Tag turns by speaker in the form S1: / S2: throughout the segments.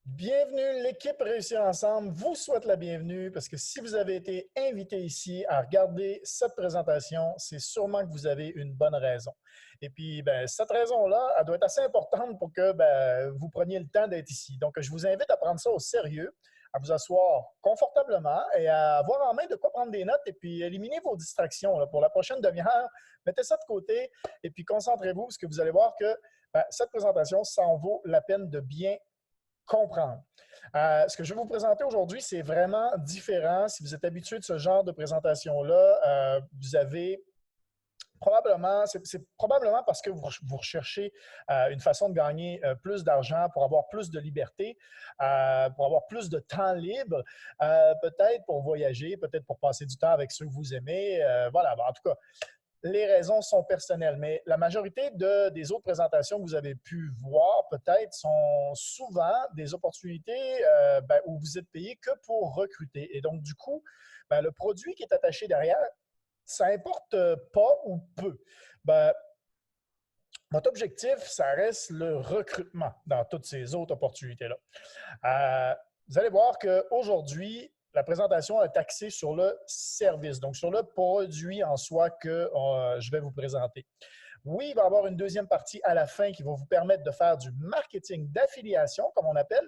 S1: Bienvenue, l'équipe Réussir Ensemble vous souhaite la bienvenue parce que si vous avez été invité ici à regarder cette présentation, c'est sûrement que vous avez une bonne raison. Et puis, cette raison-là, elle doit être assez importante pour que vous preniez le temps d'être ici. Donc, je vous invite à prendre ça au sérieux, à vous asseoir confortablement et à avoir en main de quoi prendre des notes et puis éliminer vos distractions là, pour la prochaine demi-heure. Mettez ça de côté et puis concentrez-vous parce que vous allez voir que cette présentation, ça en vaut la peine de bien comprendre. Ce que je vais vous présenter aujourd'hui, c'est vraiment différent. Si vous êtes habitué de ce genre de présentation-là, vous avez probablement, c'est probablement parce que vous recherchez une façon de gagner plus d'argent pour avoir plus de liberté, pour avoir plus de temps libre, peut-être pour voyager, peut-être pour passer du temps avec ceux que vous aimez. Voilà, en tout cas, les raisons sont personnelles, mais la majorité des autres présentations que vous avez pu voir, peut-être, sont souvent des opportunités où vous êtes payé que pour recruter. Et donc, du coup, le produit qui est attaché derrière, ça importe pas ou peu. Ben, votre objectif, ça reste le recrutement dans toutes ces autres opportunités-là. Vous allez voir qu'aujourd'hui, la présentation est axée sur le service, donc sur le produit en soi que je vais vous présenter. Oui, il va y avoir une deuxième partie à la fin qui va vous permettre de faire du marketing d'affiliation, comme on appelle,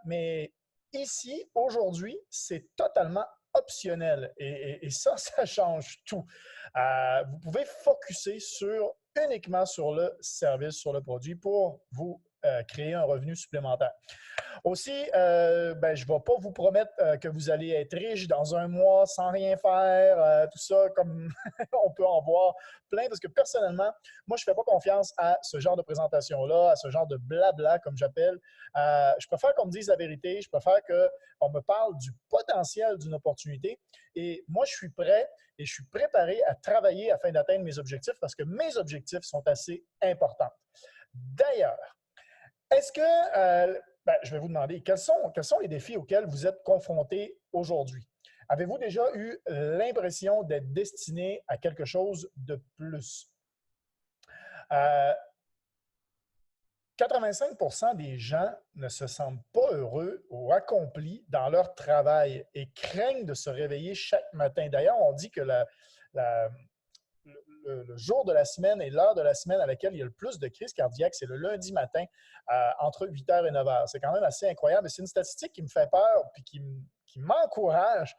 S1: mais ici, aujourd'hui, c'est totalement optionnel et ça, ça change tout. Vous pouvez focuser uniquement sur le service, sur le produit pour vous créer un revenu supplémentaire. Aussi, je ne vais pas vous promettre que vous allez être riche dans un mois sans rien faire, tout ça, comme on peut en voir plein, parce que personnellement, moi, je ne fais pas confiance à ce genre de présentation-là, à ce genre de blabla, comme j'appelle. Je préfère qu'on me dise la vérité, je préfère qu'on me parle du potentiel d'une opportunité. Et moi, je suis prêt et je suis préparé à travailler afin d'atteindre mes objectifs parce que mes objectifs sont assez importants. D'ailleurs, est-ce que, je vais vous demander, quels sont les défis auxquels vous êtes confrontés aujourd'hui? Avez-vous déjà eu l'impression d'être destiné à quelque chose de plus? Euh, 85 des gens ne se sentent pas heureux ou accomplis dans leur travail et craignent de se réveiller chaque matin. D'ailleurs, on dit que la, le jour de la semaine et l'heure de la semaine à laquelle il y a le plus de crises cardiaques, c'est le lundi matin entre 8h et 9h. C'est quand même assez incroyable. C'est une statistique qui me fait peur puis qui m'encourage,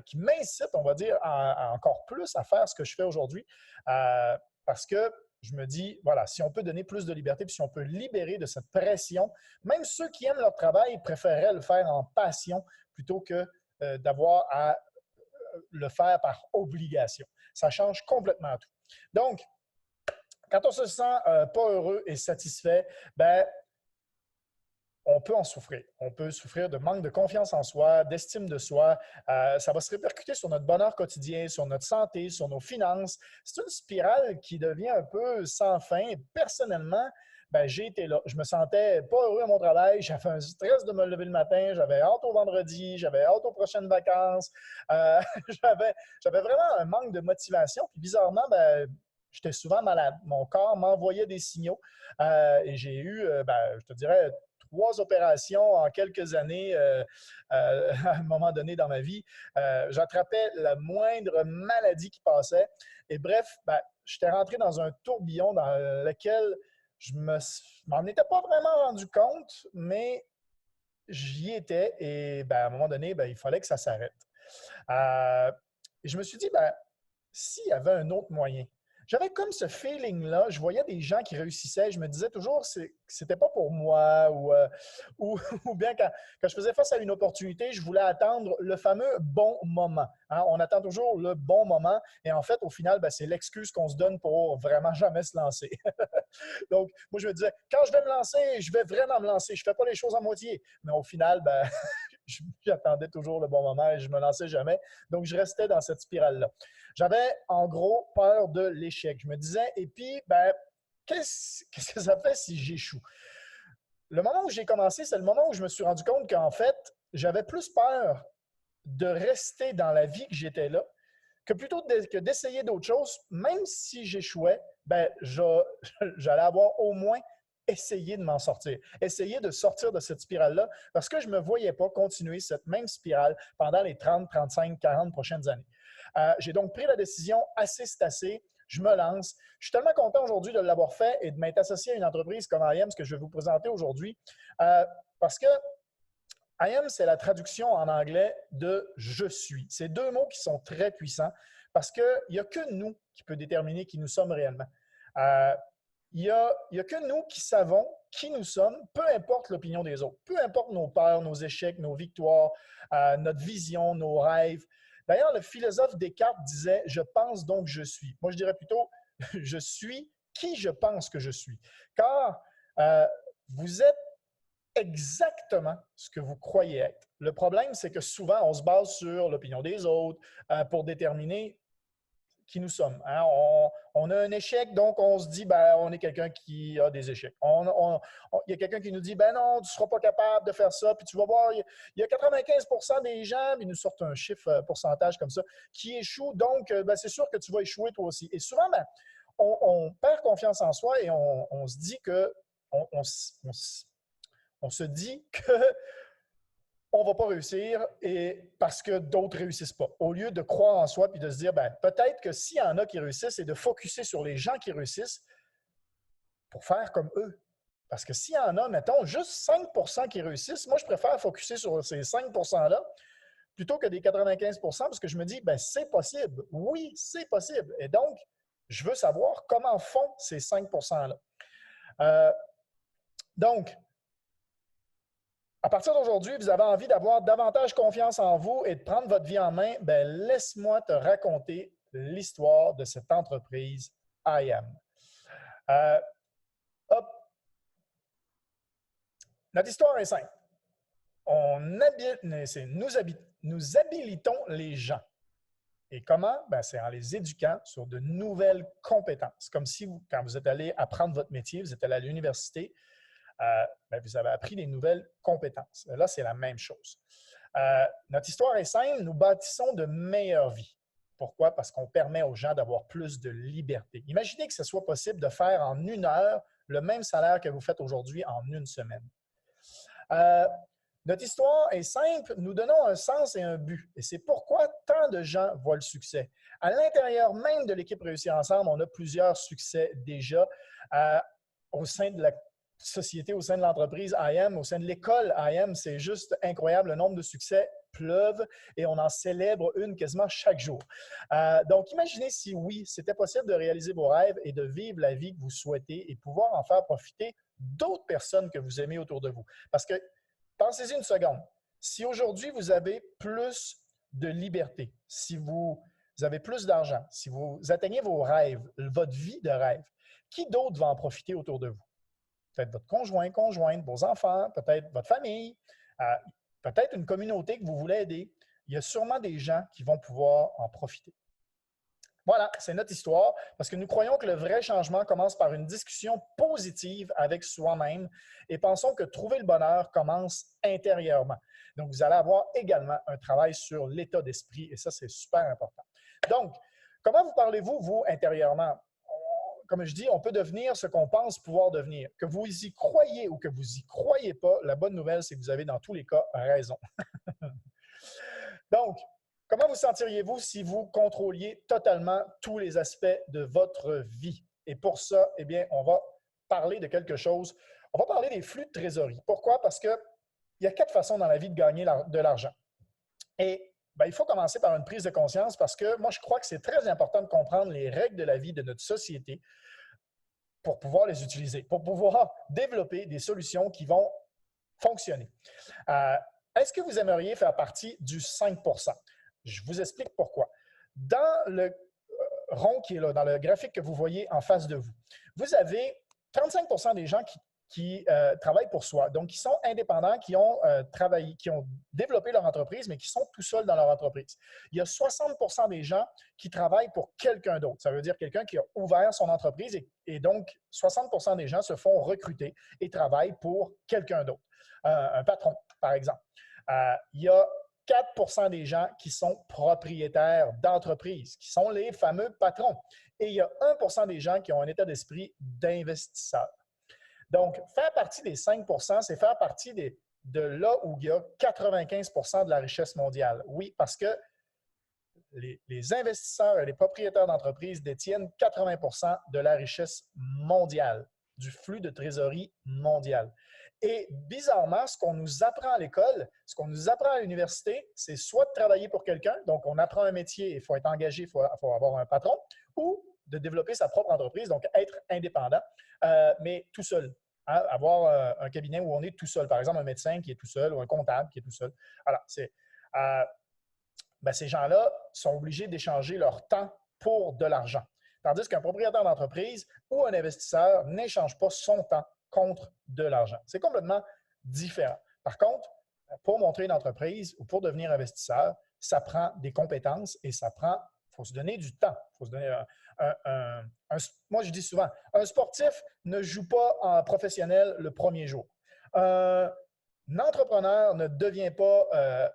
S1: qui m'incite, on va dire, encore plus à faire ce que je fais aujourd'hui parce que je me dis, voilà, si on peut donner plus de liberté, puis si on peut libérer de cette pression, même ceux qui aiment leur travail préféreraient le faire en passion plutôt que d'avoir à le faire par obligation. Ça change complètement tout. Donc, quand on se sent pas heureux et satisfait, on peut en souffrir. On peut souffrir de manque de confiance en soi, d'estime de soi. Ça va se répercuter sur notre bonheur quotidien, sur notre santé, sur nos finances. C'est une spirale qui devient un peu sans fin. Personnellement, j'ai été là. Je me sentais pas heureux à mon travail. J'avais un stress de me lever le matin. J'avais hâte au vendredi. J'avais hâte aux prochaines vacances. Euh, j'avais vraiment un manque de motivation. Puis bizarrement, j'étais souvent malade. Mon corps m'envoyait des signaux. Et j'ai eu, je te dirais, 3 opérations en quelques années à un moment donné dans ma vie. J'attrapais la moindre maladie qui passait. Et bref, j'étais rentré dans un tourbillon dans lequel je m'en étais pas vraiment rendu compte, mais j'y étais et à un moment donné, il fallait que ça s'arrête. Et je me suis dit, s'il y avait un autre moyen, j'avais comme ce feeling-là. Je voyais des gens qui réussissaient. Je me disais toujours que c'était pas pour moi ou, ou bien quand je faisais face à une opportunité, je voulais attendre le fameux bon moment. Hein? On attend toujours le bon moment et en fait, au final, c'est l'excuse qu'on se donne pour vraiment jamais se lancer. Donc, moi, je me disais, quand je vais me lancer, je vais vraiment me lancer. Je ne fais pas les choses à moitié. Mais au final, j'attendais toujours le bon moment et je ne me lançais jamais. Donc, je restais dans cette spirale-là. J'avais, en gros, peur de l'échec. Je me disais, et puis, qu'est-ce que ça fait si j'échoue? Le moment où j'ai commencé, c'est le moment où je me suis rendu compte qu'en fait, j'avais plus peur de rester dans la vie que j'étais là que plutôt que d'essayer d'autres choses, même si j'échouais, j'allais avoir au moins essayer de m'en sortir, essayer de sortir de cette spirale-là, parce que je ne me voyais pas continuer cette même spirale pendant les 30, 35, 40 prochaines années. J'ai donc pris la décision, assez c'est assez, je me lance. Je suis tellement content aujourd'hui de l'avoir fait et de m'être associé à une entreprise comme IAM, ce que je vais vous présenter aujourd'hui, parce que IAM, c'est la traduction en anglais de « je suis ». C'est deux mots qui sont très puissants parce qu'il n'y a que nous qui peut déterminer qui nous sommes réellement. Il n'y a que nous qui savons qui nous sommes, peu importe l'opinion des autres, peu importe nos peurs, nos échecs, nos victoires, notre vision, nos rêves. D'ailleurs, le philosophe Descartes disait « je pense donc je suis ». Moi, je dirais plutôt « je suis qui je pense que je suis ». Car vous êtes exactement ce que vous croyez être. Le problème, c'est que souvent, on se base sur l'opinion des autres pour déterminer qui nous sommes. Hein? On a un échec, donc on se dit, ben, on est quelqu'un qui a des échecs. Il y a quelqu'un qui nous dit, ben non, tu ne seras pas capable de faire ça, puis tu vas voir, il y a 95% des gens, ils nous sortent un chiffre, pourcentage comme ça, qui échouent, donc ben, c'est sûr que tu vas échouer toi aussi. Et souvent, ben, on perd confiance en soi et on se dit que, on se dit qu'on ne va pas réussir et parce que d'autres ne réussissent pas. Au lieu de croire en soi et de se dire, ben, peut-être que s'il y en a qui réussissent et de focusser sur les gens qui réussissent pour faire comme eux. Parce que s'il y en a, mettons, juste 5% qui réussissent, moi, je préfère focusser sur ces 5%-là plutôt que des 95% parce que je me dis, ben, c'est possible. Oui, c'est possible. Et donc, je veux savoir comment font ces 5%-là. Donc, à partir d'aujourd'hui, vous avez envie d'avoir davantage confiance en vous et de prendre votre vie en main, ben laisse-moi te raconter l'histoire de cette entreprise IAM. Hop. Notre histoire est simple. Nous habilitons les gens. Et comment? Ben, c'est en les éduquant sur de nouvelles compétences. Comme si, quand vous êtes allé apprendre votre métier, vous êtes allé à l'université, ben, vous avez appris des nouvelles compétences. Là, c'est la même chose. Notre histoire est simple, nous bâtissons de meilleures vies. Pourquoi? Parce qu'on permet aux gens d'avoir plus de liberté. Imaginez que ce soit possible de faire en 1 heure le même salaire que vous faites aujourd'hui en 1 semaine. Notre histoire est simple, nous donnons un sens et un but. Et c'est pourquoi tant de gens voient le succès. À l'intérieur même de l'équipe Réussir Ensemble, on a plusieurs succès déjà au sein de la société, au sein de l'entreprise IAM, au sein de l'école IAM. C'est juste incroyable, le nombre de succès pleuve et on en célèbre une quasiment chaque jour. Donc, imaginez si oui, c'était possible de réaliser vos rêves et de vivre la vie que vous souhaitez et pouvoir en faire profiter d'autres personnes que vous aimez autour de vous. Parce que, pensez-y une seconde, si aujourd'hui vous avez plus de liberté, si vous avez plus d'argent, si vous atteignez vos rêves, votre vie de rêve, qui d'autre va en profiter autour de vous? Peut-être votre conjoint, conjointe, vos enfants, peut-être votre famille, peut-être une communauté que vous voulez aider. Il y a sûrement des gens qui vont pouvoir en profiter. Voilà, c'est notre histoire, parce que nous croyons que le vrai changement commence par une discussion positive avec soi-même et pensons que trouver le bonheur commence intérieurement. Donc, vous allez avoir également un travail sur l'état d'esprit et ça, c'est super important. Donc, comment vous parlez-vous, vous, intérieurement? Comme je dis, on peut devenir ce qu'on pense pouvoir devenir. Que vous y croyez ou que vous y croyez pas, la bonne nouvelle, c'est que vous avez dans tous les cas raison. Donc, comment vous sentiriez-vous si vous contrôliez totalement tous les aspects de votre vie? Et pour ça, eh bien, on va parler de quelque chose. On va parler des flux de trésorerie. Pourquoi? Parce qu'il y a 4 façons dans la vie de gagner de l'argent. Et ben, il faut commencer par une prise de conscience parce que moi, je crois que c'est très important de comprendre les règles de la vie de notre société pour pouvoir les utiliser, pour pouvoir développer des solutions qui vont fonctionner. Est-ce que vous aimeriez faire partie du 5%? Je vous explique pourquoi. Dans le rond qui est là, dans le graphique que vous voyez en face de vous, vous avez 35% des gens qui travaillent pour soi, donc qui sont indépendants, qui ont travaillé, qui ont développé leur entreprise, mais qui sont tout seuls dans leur entreprise. Il y a 60% des gens qui travaillent pour quelqu'un d'autre. Ça veut dire quelqu'un qui a ouvert son entreprise et donc 60% des gens se font recruter et travaillent pour quelqu'un d'autre, un patron, par exemple. Il y a 4% des gens qui sont propriétaires d'entreprises, qui sont les fameux patrons. Et il y a 1% des gens qui ont un état d'esprit d'investisseur. Donc, faire partie des 5 c'est faire partie de là où il y a 95 de la richesse mondiale. Oui, parce que les investisseurs et les propriétaires d'entreprises détiennent 80 de la richesse mondiale, du flux de trésorerie mondial. Et bizarrement, ce qu'on nous apprend à l'école, ce qu'on nous apprend à l'université, c'est soit de travailler pour quelqu'un, donc on apprend un métier, il faut être engagé, il faut avoir un patron, ou de développer sa propre entreprise, donc être indépendant, mais tout seul. Hein, avoir un cabinet où on est tout seul. Par exemple, un médecin qui est tout seul ou un comptable qui est tout seul. Alors, ces gens-là sont obligés d'échanger leur temps pour de l'argent. Tandis qu'un propriétaire d'entreprise ou un investisseur n'échange pas son temps contre de l'argent. C'est complètement différent. Par contre, pour monter une entreprise ou pour devenir investisseur, ça prend des compétences et ça prend, il faut se donner du temps. Il faut se donner moi, je dis souvent, un sportif ne joue pas en professionnel le premier jour. Un entrepreneur ne devient pas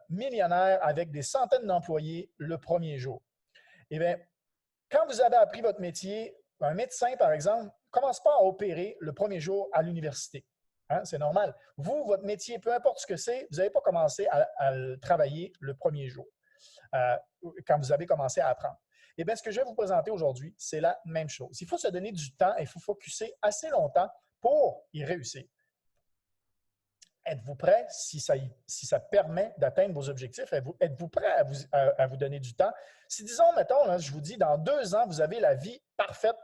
S1: millionnaire avec des centaines d'employés le premier jour. Eh bien, quand vous avez appris votre métier, un médecin, par exemple, ne commence pas à opérer le premier jour à l'université. Hein, c'est normal. Vous, votre métier, peu importe ce que c'est, vous n'avez pas commencé à le travailler le premier jour, quand vous avez commencé à apprendre. Eh bien, ce que je vais vous présenter aujourd'hui, c'est la même chose. Il faut se donner du temps et il faut focuser assez longtemps pour y réussir. Êtes-vous prêt, si ça permet d'atteindre vos objectifs, êtes-vous prêt à vous donner du temps? Si, disons, mettons, là, je vous dis, dans 2 ans, vous avez la vie parfaite,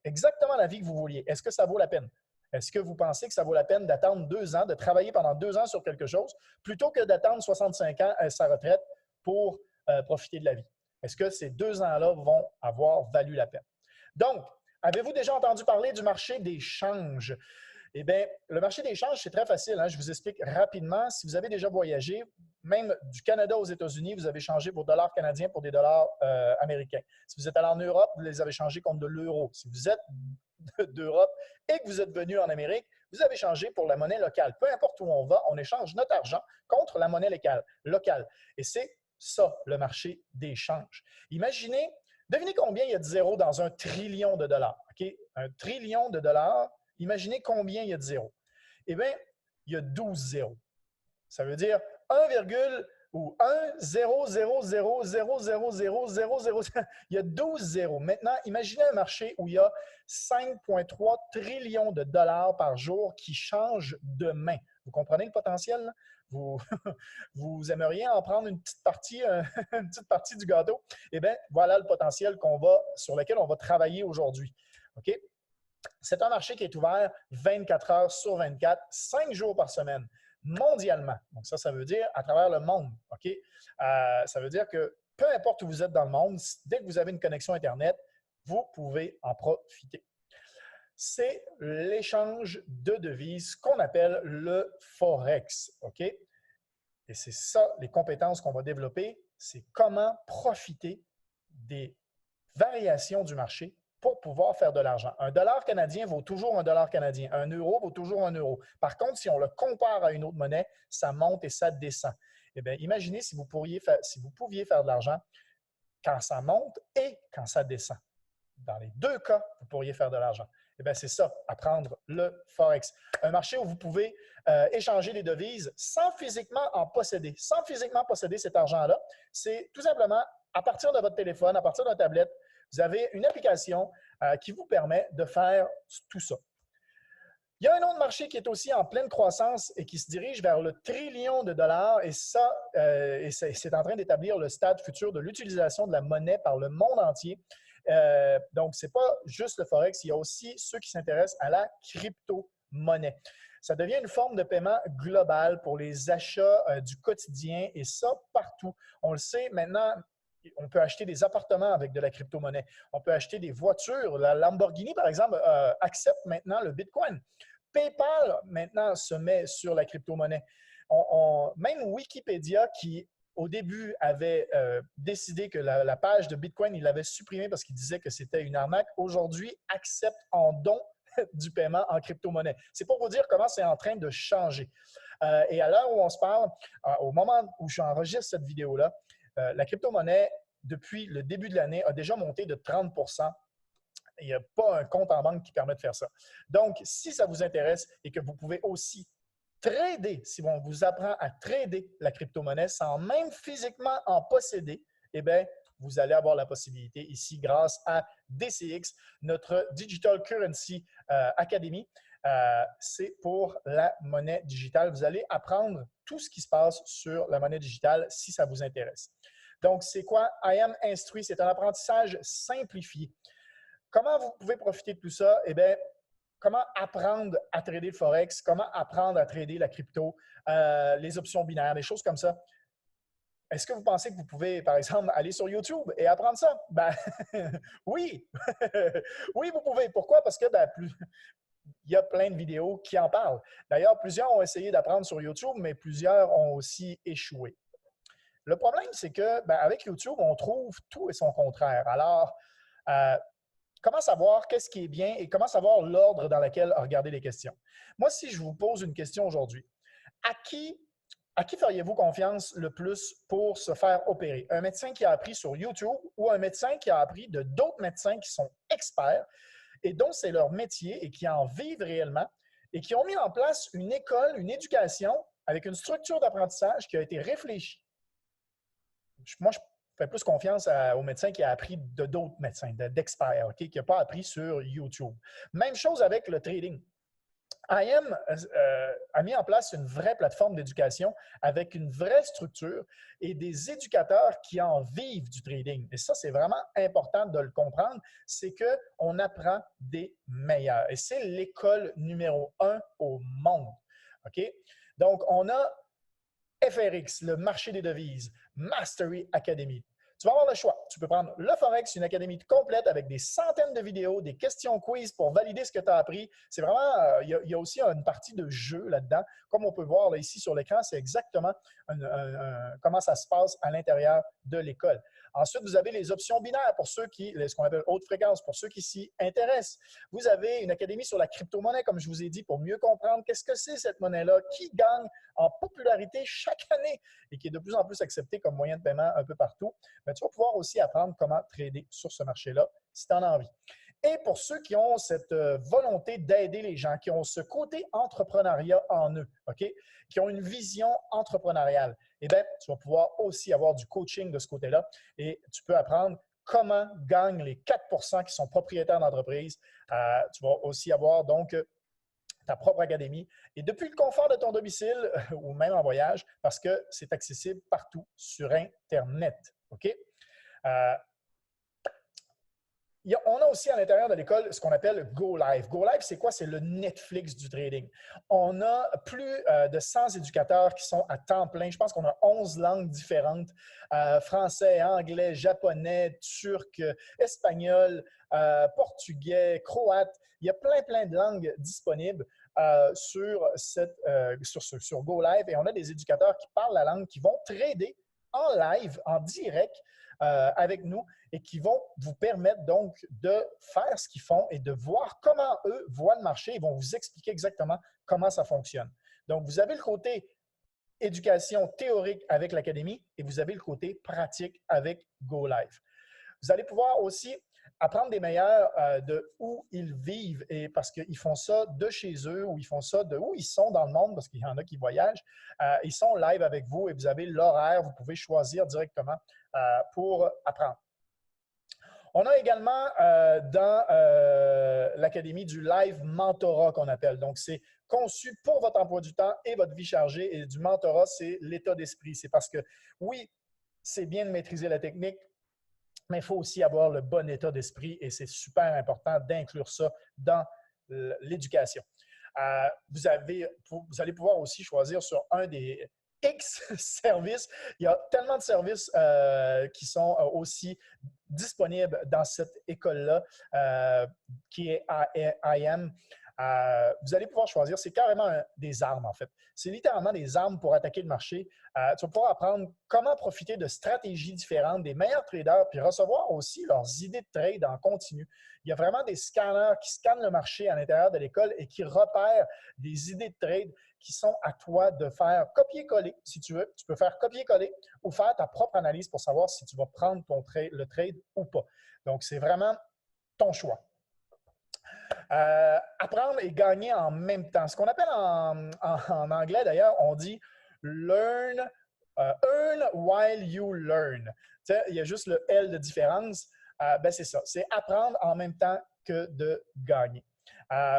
S1: exactement la vie que vous vouliez, est-ce que ça vaut la peine? Est-ce que vous pensez que ça vaut la peine d'attendre 2 ans, de travailler pendant 2 ans sur quelque chose, plutôt que d'attendre 65 ans à sa retraite pour profiter de la vie? Est-ce que ces 2 ans-là vont avoir valu la peine? Donc, avez-vous déjà entendu parler du marché des changes? Eh bien, le marché des changes, c'est très facile. Hein? Je vous explique rapidement. Si vous avez déjà voyagé, même du Canada aux États-Unis, vous avez changé vos dollars canadiens pour des dollars américains. Si vous êtes allé en Europe, vous les avez changés contre de l'euro. Si vous êtes d'Europe et que vous êtes venu en Amérique, vous avez changé pour la monnaie locale. Peu importe où on va, on échange notre argent contre la monnaie locale. Et c'est ça, le marché des changes. Devinez combien il y a de zéros dans 1 trillion de dollars. Okay? 1 trillion de dollars, imaginez combien il y a de zéros. Eh bien, il y a 12 zéros. Ça veut dire 1, ou 1, 0, 0, 0, 0, 0, 0, 0, 0. Il y a 12 zéros. Maintenant, imaginez un marché où il y a 5,3 trillions de dollars par jour qui changent de main. Vous comprenez le potentiel? Vous aimeriez en prendre une petite partie du gâteau? Eh bien, voilà le potentiel sur lequel on va travailler aujourd'hui. OK? C'est un marché qui est ouvert 24 heures sur 24, 5 jours par semaine, mondialement. Donc ça veut dire à travers le monde. OK? Ça veut dire que peu importe où vous êtes dans le monde, dès que vous avez une connexion Internet, vous pouvez en profiter. C'est l'échange de devises qu'on appelle le Forex. OK? Et c'est ça, les compétences qu'on va développer, c'est comment profiter des variations du marché pour pouvoir faire de l'argent. Un dollar canadien vaut toujours un dollar canadien. Un euro vaut toujours un euro. Par contre, si on le compare à une autre monnaie, ça monte et ça descend. Eh bien, imaginez si vous pouviez faire de l'argent quand ça monte et quand ça descend. Dans les 2 cas, vous pourriez faire de l'argent. Eh bien, c'est ça, apprendre le Forex. Un marché où vous pouvez échanger des devises sans physiquement en posséder. Sans physiquement posséder cet argent-là, c'est tout simplement à partir de votre téléphone, à partir d'une tablette, vous avez une application qui vous permet de faire tout ça. Il y a un autre marché qui est aussi en pleine croissance et qui se dirige vers le trillion de dollars et c'est en train d'établir le stade futur de l'utilisation de la monnaie par le monde entier. Donc, ce n'est pas juste le Forex, il y a aussi ceux qui s'intéressent à la crypto-monnaie. Ça devient une forme de paiement globale pour les achats du quotidien et ça partout. On le sait maintenant, on peut acheter des appartements avec de la crypto-monnaie. On peut acheter des voitures. La Lamborghini, par exemple, accepte maintenant le Bitcoin. PayPal, maintenant, se met sur la crypto-monnaie. Même Wikipédia, qui au début avait décidé que la page de Bitcoin, il l'avait supprimée parce qu'il disait que c'était une arnaque, aujourd'hui accepte en don du paiement en crypto-monnaie. C'est pour vous dire comment c'est en train de changer. Et à l'heure où on se parle, au moment où j'enregistre cette vidéo-là, la crypto-monnaie, depuis le début de l'année, a déjà monté de 30 %. il n'y a pas un compte en banque qui permet de faire ça. Donc, si ça vous intéresse et que vous pouvez aussi trader, si on vous apprend à trader la crypto-monnaie sans même physiquement en posséder, eh bien, vous allez avoir la possibilité ici grâce à DCX, notre Digital Currency Academy. C'est pour la monnaie digitale. Vous allez apprendre tout ce qui se passe sur la monnaie digitale si ça vous intéresse. Donc, c'est quoi? I Am Instruit, c'est un apprentissage simplifié. Comment vous pouvez profiter de tout ça? Eh bien, comment apprendre à trader le Forex, comment apprendre à trader la crypto, les options binaires, des choses comme ça. Est-ce que vous pensez que vous pouvez, par exemple, aller sur YouTube et apprendre ça? Ben, oui! Oui, vous pouvez. Pourquoi? Parce que il y a plein de vidéos qui en parlent. D'ailleurs, plusieurs ont essayé d'apprendre sur YouTube, mais plusieurs ont aussi échoué. Le problème, c'est que avec YouTube, on trouve tout et son contraire. Alors, comment savoir qu'est-ce qui est bien et comment savoir l'ordre dans lequel regarder les questions? Moi, si je vous pose une question aujourd'hui, à qui feriez-vous confiance le plus pour se faire opérer? Un médecin qui a appris sur YouTube ou un médecin qui a appris de d'autres médecins qui sont experts et dont c'est leur métier et qui en vivent réellement et qui ont mis en place une école, une éducation avec une structure d'apprentissage qui a été réfléchie? Moi, je fais plus confiance au médecin qui a appris de d'autres médecins, d'experts, qui n'a pas appris sur YouTube. Même chose avec le trading. IM a mis en place une vraie plateforme d'éducation avec une vraie structure et des éducateurs qui en vivent du trading. Et ça, c'est vraiment important de le comprendre, c'est qu'on apprend des meilleurs. Et c'est l'école numéro 1 au monde. OK? Donc, on a FRX, le marché des devises, Mastery Academy. Tu vas avoir le choix. Tu peux prendre le Forex, une académie complète avec des centaines de vidéos, des questions quiz pour valider ce que tu as appris. C'est vraiment, il y a aussi une partie de jeu là-dedans. Comme on peut voir là, ici sur l'écran, c'est exactement comment ça se passe à l'intérieur de l'école. Ensuite, vous avez les options binaires pour ceux qui, ce qu'on appelle haute fréquence, pour ceux qui s'y intéressent. Vous avez une académie sur la crypto-monnaie, comme je vous ai dit, pour mieux comprendre qu'est-ce que c'est cette monnaie-là, qui gagne en popularité chaque année et qui est de plus en plus acceptée comme moyen de paiement un peu partout. Mais tu vas pouvoir aussi apprendre comment trader sur ce marché-là si tu en as envie. Et pour ceux qui ont cette volonté d'aider les gens, qui ont ce côté entrepreneuriat en eux, OK? Qui ont une vision entrepreneuriale, eh bien, tu vas pouvoir aussi avoir du coaching de ce côté-là et tu peux apprendre comment gagnent les 4 % qui sont propriétaires d'entreprise. Tu vas aussi avoir donc ta propre académie et depuis le confort de ton domicile ou même en voyage parce que c'est accessible partout sur Internet. OK? On a aussi à l'intérieur de l'école ce qu'on appelle Go Live. Go Live, c'est quoi? C'est le Netflix du trading. On a plus de 100 éducateurs qui sont à temps plein. Je pense qu'on a 11 langues différentes. Français, anglais, japonais, turc, espagnol, portugais, croate. Il y a plein de langues disponibles sur Go Live. Et on a des éducateurs qui parlent la langue, qui vont trader en live, en direct, avec nous et qui vont vous permettre donc de faire ce qu'ils font et de voir comment eux voient le marché. Ils vont vous expliquer exactement comment ça fonctionne. Donc, vous avez le côté éducation théorique avec l'académie et vous avez le côté pratique avec Go Live. Vous allez pouvoir aussi apprendre des meilleurs de où ils vivent et parce qu'ils font ça de chez eux ou ils font ça de où ils sont dans le monde parce qu'il y en a qui voyagent. Ils sont live avec vous et vous avez l'horaire. Vous pouvez choisir directement pour apprendre. On a également dans l'Académie du live mentorat qu'on appelle. Donc, c'est conçu pour votre emploi du temps et votre vie chargée. Et du mentorat, c'est l'état d'esprit. C'est parce que, oui, c'est bien de maîtriser la technique, mais il faut aussi avoir le bon état d'esprit et c'est super important d'inclure ça dans l'éducation. Vous allez pouvoir aussi choisir sur un des X services. Il y a tellement de services qui sont aussi disponibles dans cette école-là qui est IM. Vous allez pouvoir choisir, c'est carrément des armes en fait. C'est littéralement des armes pour attaquer le marché. Tu vas pouvoir apprendre comment profiter de stratégies différentes des meilleurs traders puis recevoir aussi leurs idées de trade en continu. Il y a vraiment des scanners qui scannent le marché à l'intérieur de l'école et qui repèrent des idées de trade qui sont à toi de faire copier-coller si tu veux. Tu peux faire copier-coller ou faire ta propre analyse pour savoir si tu vas prendre le trade ou pas. Donc, c'est vraiment ton choix. Apprendre et gagner en même temps. Ce qu'on appelle en anglais, d'ailleurs, on dit learn, earn while you learn. Tu sais, il y a juste le L de différence. Ben c'est ça, c'est apprendre en même temps que de gagner.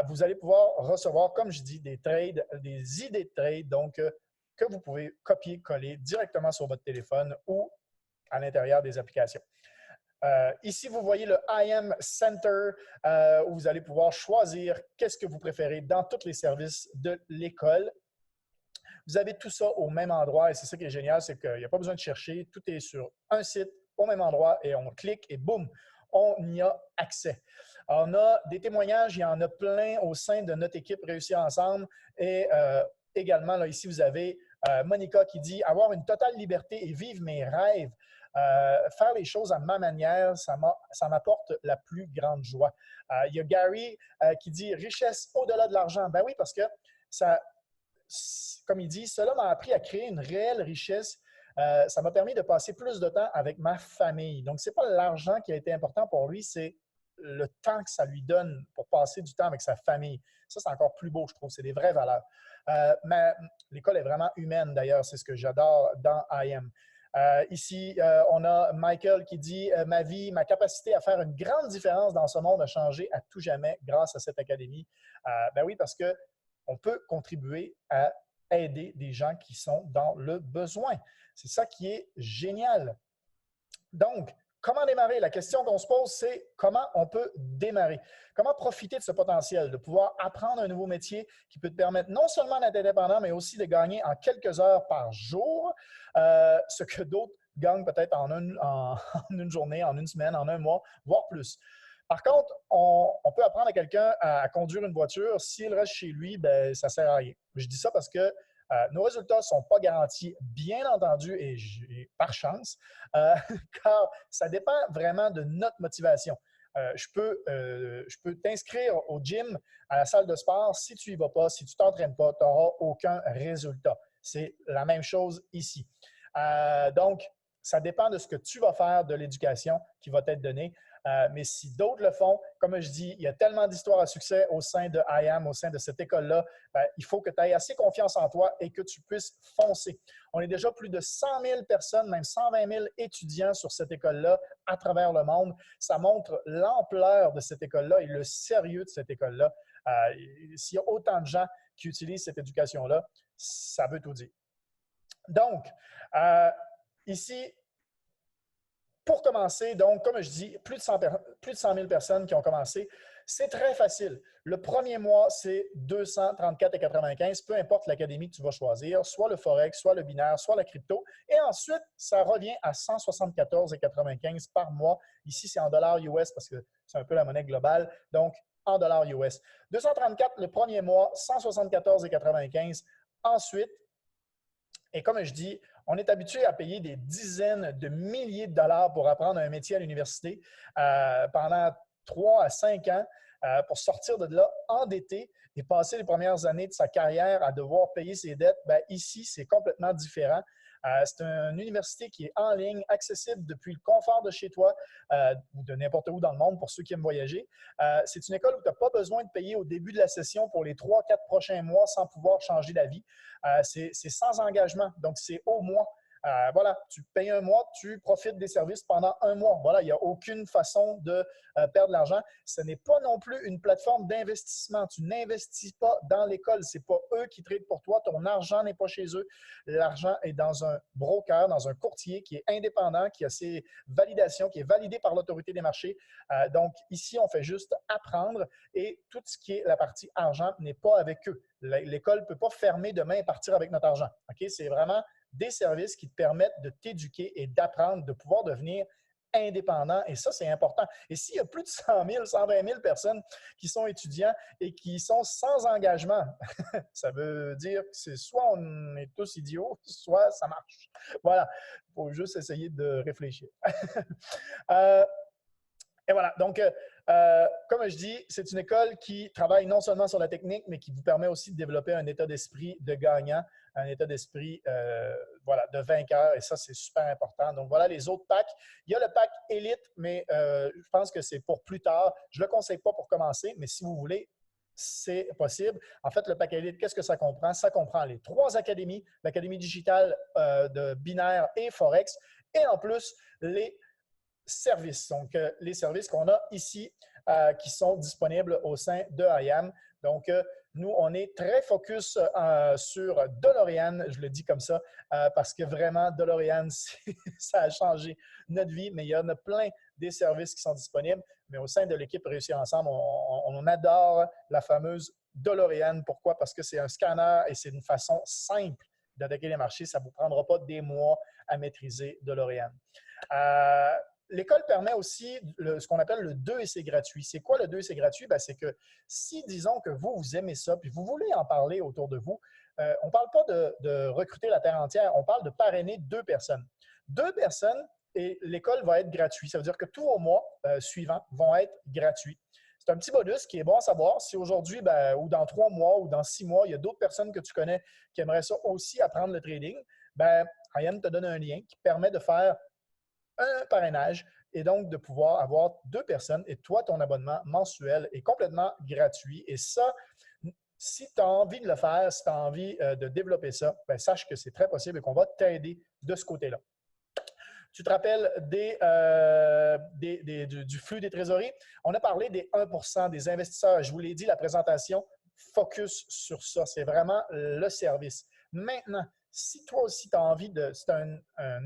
S1: Vous allez pouvoir recevoir, comme je dis, des trades, des idées de trade, donc que vous pouvez copier-coller directement sur votre téléphone ou à l'intérieur des applications. Ici, vous voyez le IM Center où vous allez pouvoir choisir qu'est-ce que vous préférez dans tous les services de l'école. Vous avez tout ça au même endroit et c'est ça qui est génial, c'est qu'il n'y a pas besoin de chercher. Tout est sur un site au même endroit et on clique et boum, on y a accès. On a des témoignages, il y en a plein au sein de notre équipe Réussir ensemble et également, là, ici, vous avez Monica qui dit « Avoir une totale liberté et vivre mes rêves. Faire les choses à ma manière, ça m'apporte la plus grande joie. » Il y a Gary qui dit « Richesse au-delà de l'argent. » Ben oui, parce que ça, comme il dit, cela m'a appris à créer une réelle richesse. Ça m'a permis de passer plus de temps avec ma famille. Donc, ce n'est pas l'argent qui a été important pour lui, c'est le temps que ça lui donne pour passer du temps avec sa famille. Ça, c'est encore plus beau, je trouve. C'est des vraies valeurs. Mais l'école est vraiment humaine, d'ailleurs. C'est ce que j'adore dans IM. Ici, on a Michael qui dit « Ma vie, ma capacité à faire une grande différence dans ce monde a changé à tout jamais grâce à cette académie. » Ben oui, parce qu'on peut contribuer à aider des gens qui sont dans le besoin. C'est ça qui est génial. Donc, comment démarrer? La question qu'on se pose, c'est comment on peut démarrer? Comment profiter de ce potentiel, de pouvoir apprendre un nouveau métier qui peut te permettre non seulement d'être indépendant, mais aussi de gagner en quelques heures par jour, ce que d'autres gagnent peut-être en une journée, en une semaine, en un mois, voire plus. Par contre, on peut apprendre à quelqu'un à conduire une voiture. S'il reste chez lui, ben, ça ne sert à rien. Je dis ça parce que nos résultats ne sont pas garantis, bien entendu, et par chance, car ça dépend vraiment de notre motivation. Je peux t'inscrire au gym, à la salle de sport. Si tu n'y vas pas, si tu ne t'entraînes pas, tu n'auras aucun résultat. C'est la même chose ici. Donc, ça dépend de ce que tu vas faire, de l'éducation qui va t'être donnée. Mais si d'autres le font, comme je dis, il y a tellement d'histoires à succès au sein de IAM, au sein de cette école-là, ben, il faut que tu aies assez confiance en toi et que tu puisses foncer. On est déjà plus de 100 000 personnes, même 120 000 étudiants sur cette école-là à travers le monde. Ça montre l'ampleur de cette école-là et le sérieux de cette école-là. S'il y a autant de gens qui utilisent cette éducation-là, ça veut tout dire. Donc, ici, pour commencer, donc, comme je dis, plus de 100 000 personnes qui ont commencé. C'est très facile. Le premier mois, c'est 234,95, peu importe l'académie que tu vas choisir, soit le Forex, soit le binaire, soit la crypto. Et ensuite, ça revient à 174,95 par mois. Ici, c'est en dollars US parce que c'est un peu la monnaie globale. Donc, en dollars US. 234 le premier mois, 174,95 ensuite. Et comme je dis, on est habitué à payer des dizaines de milliers de dollars pour apprendre un métier à l'université pendant 3 à 5 ans pour sortir de là endetté et passer les premières années de sa carrière à devoir payer ses dettes. Bien, ici, c'est complètement différent. C'est une université qui est en ligne, accessible depuis le confort de chez toi ou de n'importe où dans le monde pour ceux qui aiment voyager. C'est une école où tu n'as pas besoin de payer au début de la session pour les 3-4 prochains mois sans pouvoir changer d'avis. C'est sans engagement, donc c'est au mois. Voilà, tu payes un mois, tu profites des services pendant un mois. Voilà, il n'y a aucune façon de perdre de l'argent. Ce n'est pas non plus une plateforme d'investissement. Tu n'investis pas dans l'école. Ce n'est pas eux qui tradent pour toi. Ton argent n'est pas chez eux. L'argent est dans un broker, dans un courtier qui est indépendant, qui a ses validations, qui est validé par l'autorité des marchés. Donc, ici, on fait juste apprendre et tout ce qui est la partie argent n'est pas avec eux. L'école ne peut pas fermer demain et partir avec notre argent. Okay? C'est vraiment des services qui te permettent de t'éduquer et d'apprendre, de pouvoir devenir indépendant. Et ça, c'est important. Et s'il y a plus de 100 000, 120 000 personnes qui sont étudiants et qui sont sans engagement, ça veut dire que c'est soit on est tous idiots, soit ça marche. Voilà. Il faut juste essayer de réfléchir. Et voilà. Donc, Comme je dis, c'est une école qui travaille non seulement sur la technique, mais qui vous permet aussi de développer un état d'esprit de gagnant, un état d'esprit voilà, de vainqueur, et ça, c'est super important. Donc, voilà les autres packs. Il y a le pack Élite, mais je pense que c'est pour plus tard. Je ne le conseille pas pour commencer, mais si vous voulez, c'est possible. En fait, le pack Élite, qu'est-ce que ça comprend? Ça comprend les 3 académies, l'académie digitale de binaire et Forex, et en plus, les services. Donc, les services qu'on a ici qui sont disponibles au sein de IAM. Donc, nous, on est très focus sur DeLorean, je le dis comme ça, parce que vraiment, DeLorean, ça a changé notre vie, mais il y en a plein des services qui sont disponibles. Mais au sein de l'équipe Réussir Ensemble, on adore la fameuse DeLorean. Pourquoi? Parce que c'est un scanner et c'est une façon simple d'attaquer les marchés. Ça ne vous prendra pas des mois à maîtriser DeLorean. L'école permet aussi ce qu'on appelle le 2 et c'est gratuit. C'est quoi le 2 et c'est gratuit? C'est que si, disons que vous aimez ça, puis vous voulez en parler autour de vous, on ne parle pas de recruter la terre entière, on parle de parrainer 2 personnes. 2 personnes et l'école va être gratuite. Ça veut dire que tous vos mois suivants vont être gratuits. C'est un petit bonus qui est bon à savoir. Si aujourd'hui, ou dans 3 mois ou dans 6 mois, il y a d'autres personnes que tu connais qui aimeraient ça aussi apprendre le trading, IAM te donne un lien qui permet de faire un parrainage et donc de pouvoir avoir 2 personnes et toi, ton abonnement mensuel est complètement gratuit. Et ça, si tu as envie de le faire, si tu as envie de développer ça, sache que c'est très possible et qu'on va t'aider de ce côté-là. Tu te rappelles du flux des trésoreries? On a parlé des 1% des investisseurs. Je vous l'ai dit, la présentation focus sur ça. C'est vraiment le service. Maintenant, si toi aussi tu as envie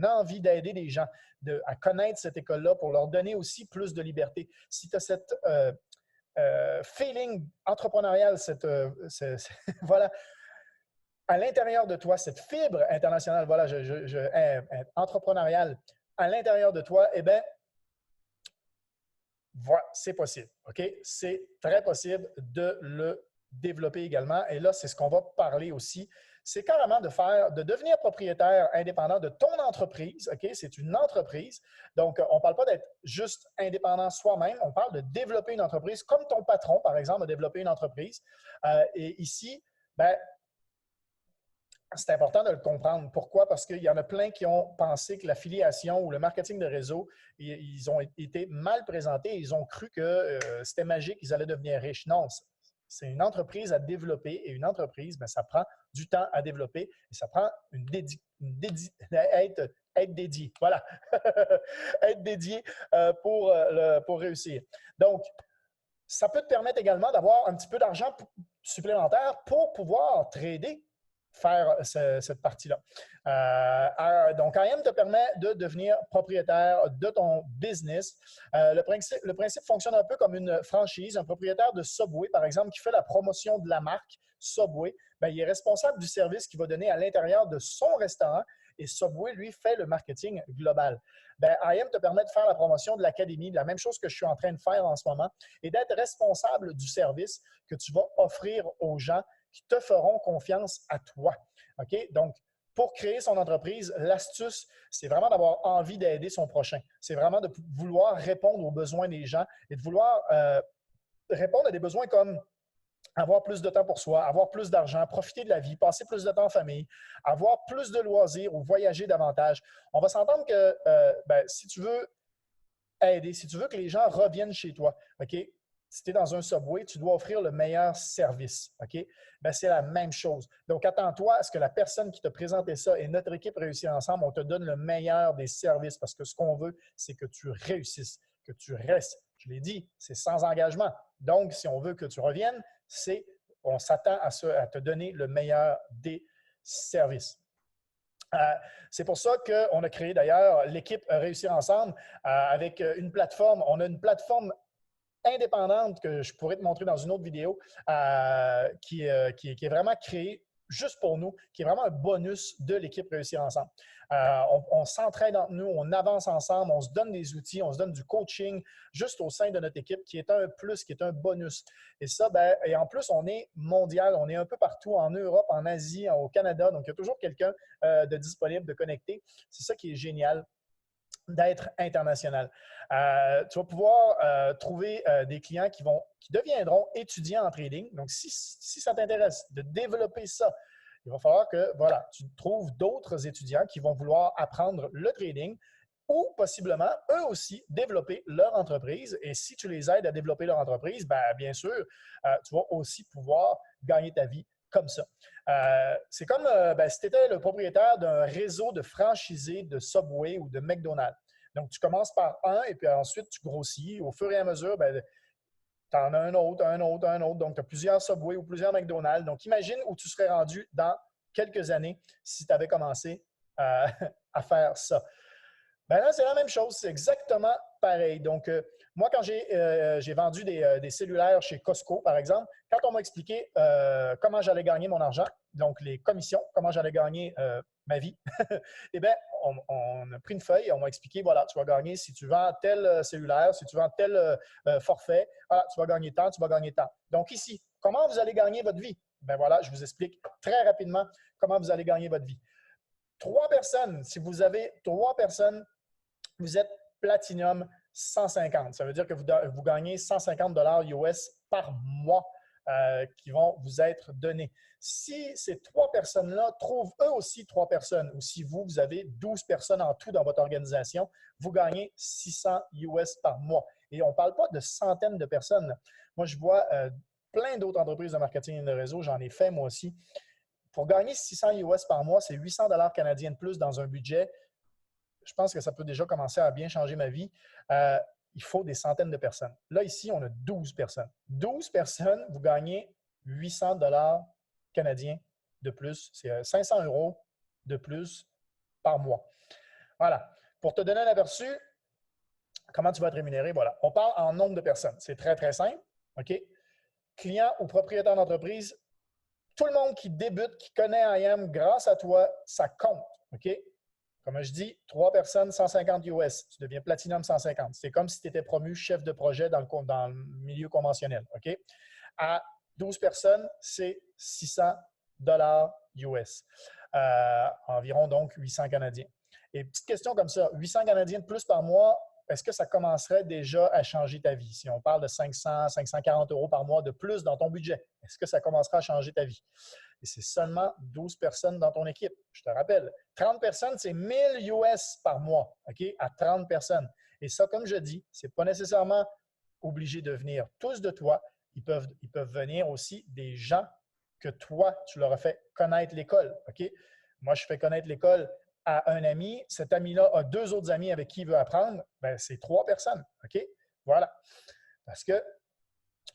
S1: envie d'aider les gens à connaître cette école-là pour leur donner aussi plus de liberté, si tu as cette feeling entrepreneurial, voilà, à l'intérieur de toi, cette fibre internationale, voilà, entrepreneuriale à l'intérieur de toi, eh bien, voilà, c'est possible. OK? C'est très possible de le développer également. Et là, c'est ce qu'on va parler aussi. C'est carrément de devenir propriétaire indépendant de ton entreprise. OK? C'est une entreprise. Donc, on ne parle pas d'être juste indépendant soi-même. On parle de développer une entreprise comme ton patron, par exemple, a développé une entreprise. Et ici, c'est important de le comprendre. Pourquoi? Parce qu'il y en a plein qui ont pensé que l'affiliation ou le marketing de réseau, ils ont été mal présentés. Ils ont cru que c'était magique, ils allaient devenir riches. Non, c'est une entreprise à développer et une entreprise, ça prend du temps à développer et ça prend être dédié. Voilà. Être dédié pour réussir. Donc, ça peut te permettre également d'avoir un petit peu d'argent supplémentaire pour pouvoir trader, faire cette partie-là. Donc, IAM te permet de devenir propriétaire de ton business. Le principe fonctionne un peu comme une franchise. Un propriétaire de Subway, par exemple, qui fait la promotion de la marque Subway, il est responsable du service qu'il va donner à l'intérieur de son restaurant et Subway, lui, fait le marketing global. IAM te permet de faire la promotion de l'académie, la même chose que je suis en train de faire en ce moment, et d'être responsable du service que tu vas offrir aux gens qui te feront confiance à toi. OK? Donc, pour créer son entreprise, l'astuce, c'est vraiment d'avoir envie d'aider son prochain. C'est vraiment de vouloir répondre aux besoins des gens et de vouloir répondre à des besoins comme avoir plus de temps pour soi, avoir plus d'argent, profiter de la vie, passer plus de temps en famille, avoir plus de loisirs ou voyager davantage. On va s'entendre que si tu veux aider, si tu veux que les gens reviennent chez toi, OK? Si tu es dans un Subway, tu dois offrir le meilleur service. OK? C'est la même chose. Donc, attends-toi à ce que la personne qui t'a présenté ça et notre équipe réussisse ensemble, on te donne le meilleur des services parce que ce qu'on veut, c'est que tu réussisses, que tu restes. Je l'ai dit, c'est sans engagement. Donc, si on veut que tu reviennes, on s'attend à te donner le meilleur des services. C'est pour ça qu'on a créé d'ailleurs l'équipe Réussir Ensemble avec une plateforme. On a une plateforme indépendante que je pourrais te montrer dans une autre vidéo qui est vraiment créée juste pour nous, qui est vraiment un bonus de l'équipe Réussir Ensemble. On s'entraide entre nous, on avance ensemble, on se donne des outils, on se donne du coaching juste au sein de notre équipe qui est un plus, qui est un bonus. Et ça, et en plus, on est mondial, on est un peu partout en Europe, en Asie, au Canada, donc il y a toujours quelqu'un de disponible, de connecté. C'est ça qui est génial. d'être international. Tu vas pouvoir trouver des clients qui deviendront étudiants en trading. Donc, si ça t'intéresse de développer ça, il va falloir que voilà, tu trouves d'autres étudiants qui vont vouloir apprendre le trading ou possiblement, eux aussi, développer leur entreprise. Et si tu les aides à développer leur entreprise, bien sûr, tu vas aussi pouvoir gagner ta vie comme ça. C'est comme si tu étais le propriétaire d'un réseau de franchisés de Subway ou de McDonald's. Donc, tu commences par un et puis ensuite, tu grossis. Au fur et à mesure, tu en as un autre, un autre, un autre. Donc, tu as plusieurs Subway ou plusieurs McDonald's. Donc, imagine où tu serais rendu dans quelques années si tu avais commencé à faire ça. Ben là, c'est la même chose. C'est exactement pareil. Donc, moi, quand j'ai vendu des cellulaires chez Costco, par exemple, quand on m'a expliqué comment j'allais gagner mon argent, donc les commissions, comment j'allais gagner ma vie, eh bien, on a pris une feuille et on m'a expliqué, voilà, tu vas gagner si tu vends tel cellulaire, si tu vends tel forfait, voilà, tu vas gagner tant, tu vas gagner tant. Donc ici, comment vous allez gagner votre vie? Ben voilà, je vous explique très rapidement comment vous allez gagner votre vie. 3 personnes, si vous avez 3 personnes, vous êtes Platinum 150. Ça veut dire que vous gagnez 150 $ US par mois qui vont vous être donnés. Si ces 3 personnes-là trouvent eux aussi 3 personnes, ou si vous avez 12 personnes en tout dans votre organisation, vous gagnez 600 US par mois. Et on ne parle pas de centaines de personnes. Moi, je vois plein d'autres entreprises de marketing et de réseau, j'en ai fait moi aussi. Pour gagner 600 US par mois, c'est 800 $ canadiens de plus dans un budget. Je pense que ça peut déjà commencer à bien changer ma vie. Il faut des centaines de personnes. Là, ici, on a 12 personnes. 12 personnes, vous gagnez 800 $ canadiens de plus. C'est 500 € de plus par mois. Voilà. Pour te donner un aperçu, comment tu vas être rémunéré? Voilà. On parle en nombre de personnes. C'est très, très simple. OK? Client ou propriétaire d'entreprise, tout le monde qui débute, qui connaît IAM grâce à toi, ça compte. OK? Comme je dis, 3 personnes, 150 US. Tu deviens Platinum 150. C'est comme si tu étais promu chef de projet dans le milieu conventionnel. OK? À 12 personnes, c'est 600 $ US. Environ donc 800 Canadiens. Et petite question comme ça, 800 Canadiens de plus par mois, est-ce que ça commencerait déjà à changer ta vie? Si on parle de 500, 540 € par mois de plus dans ton budget, est-ce que ça commencera à changer ta vie? Et c'est seulement 12 personnes dans ton équipe. Je te rappelle, 30 personnes, c'est 1000 US par mois, OK? À 30 personnes. Et ça, comme je dis, ce n'est pas nécessairement obligé de venir tous de toi. Ils peuvent venir aussi des gens que toi, tu leur as fait connaître l'école, OK? Moi, je fais connaître l'école à un ami. Cet ami-là a 2 autres amis avec qui il veut apprendre. Bien, c'est 3 personnes, OK? Voilà. Parce que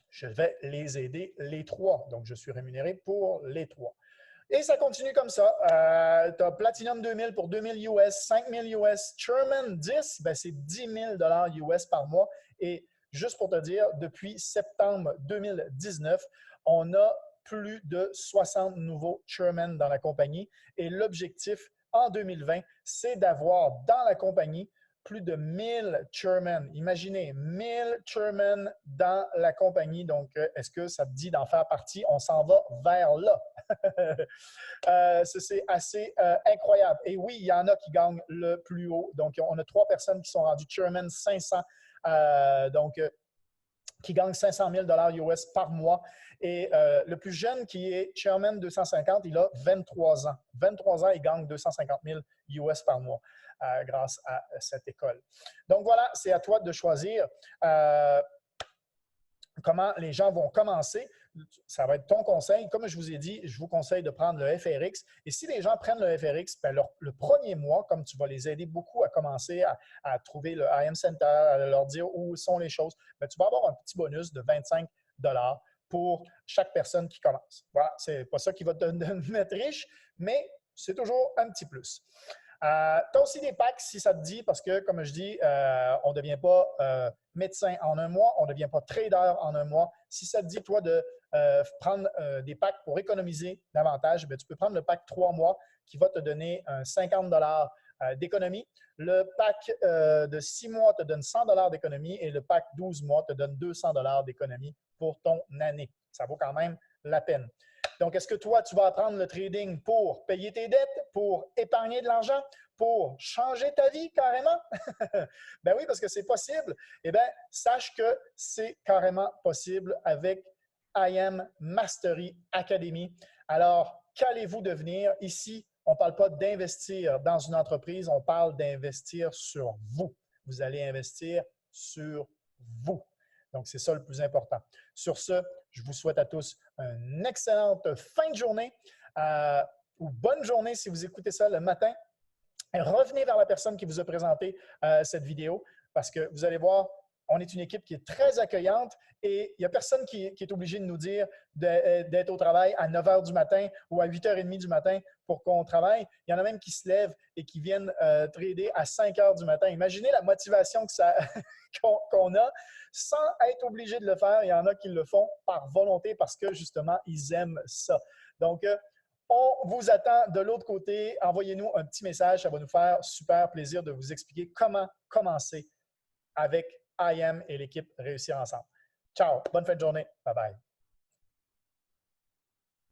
S1: je vais les aider les 3. Donc, je suis rémunéré pour les 3. Et ça continue comme ça. Tu as Platinum 2000 pour 2000 US, 5000 US. Chairman 10, ben c'est 10 000 $ US par mois. Et juste pour te dire, depuis septembre 2019, on a plus de 60 nouveaux chairmen dans la compagnie. Et l'objectif en 2020, c'est d'avoir dans la compagnie plus de 1000 chairmen. Imaginez, 1000 chairmen dans la compagnie. Donc, est-ce que ça te dit d'en faire partie? On s'en va vers là. C'est assez incroyable. Et oui, il y en a qui gagnent le plus haut. Donc, on a 3 personnes qui sont rendues chairman 500. Qui gagnent 500 000 $ US par mois. Et le plus jeune qui est chairman 250, il a 23 ans. 23 ans, il gagne 250 000 US par mois grâce à cette école. Donc voilà, c'est à toi de choisir comment les gens vont commencer. Ça va être ton conseil. Comme je vous ai dit, je vous conseille de prendre le FRX. Et si les gens prennent le FRX, ben le premier mois, comme tu vas les aider beaucoup à commencer à trouver le IM Center, à leur dire où sont les choses, ben tu vas avoir un petit bonus de 25 $ pour chaque personne qui commence. Voilà, c'est pas ça qui va te mettre riche, mais c'est toujours un petit plus. Tu as aussi des packs si ça te dit, parce que, comme je dis, on ne devient pas médecin en un mois, on ne devient pas trader en un mois. Si ça te dit, toi, de prendre des packs pour économiser davantage, bien, tu peux prendre le pack 3 mois qui va te donner 50 $ d'économie. Le pack de 6 mois te donne 100 $ d'économie et le pack 12 mois te donne 200 $ d'économie pour ton année. Ça vaut quand même la peine. Donc, est-ce que toi, tu vas apprendre le trading pour payer tes dettes, pour épargner de l'argent, pour changer ta vie carrément? Ben oui, parce que c'est possible. Eh bien, sache que c'est carrément possible avec IM Mastery Academy. Alors, qu'allez-vous devenir? Ici, on ne parle pas d'investir dans une entreprise, on parle d'investir sur vous. Vous allez investir sur vous. Donc, c'est ça le plus important. Sur ce, je vous souhaite à tous une excellente fin de journée ou bonne journée si vous écoutez ça le matin. Revenez vers la personne qui vous a présenté cette vidéo parce que vous allez voir, on est une équipe qui est très accueillante et il n'y a personne qui est obligé de nous dire d'être au travail à 9 h du matin ou à 8 h 30 du matin pour qu'on travaille. Il y en a même qui se lèvent et qui viennent trader à 5 h du matin. Imaginez la motivation qu'on a sans être obligé de le faire. Il y en a qui le font par volonté parce que justement, ils aiment ça. Donc, on vous attend de l'autre côté. Envoyez-nous un petit message. Ça va nous faire super plaisir de vous expliquer comment commencer avec IM et l'équipe Réussir ensemble. Ciao. Bonne fin de journée. Bye bye.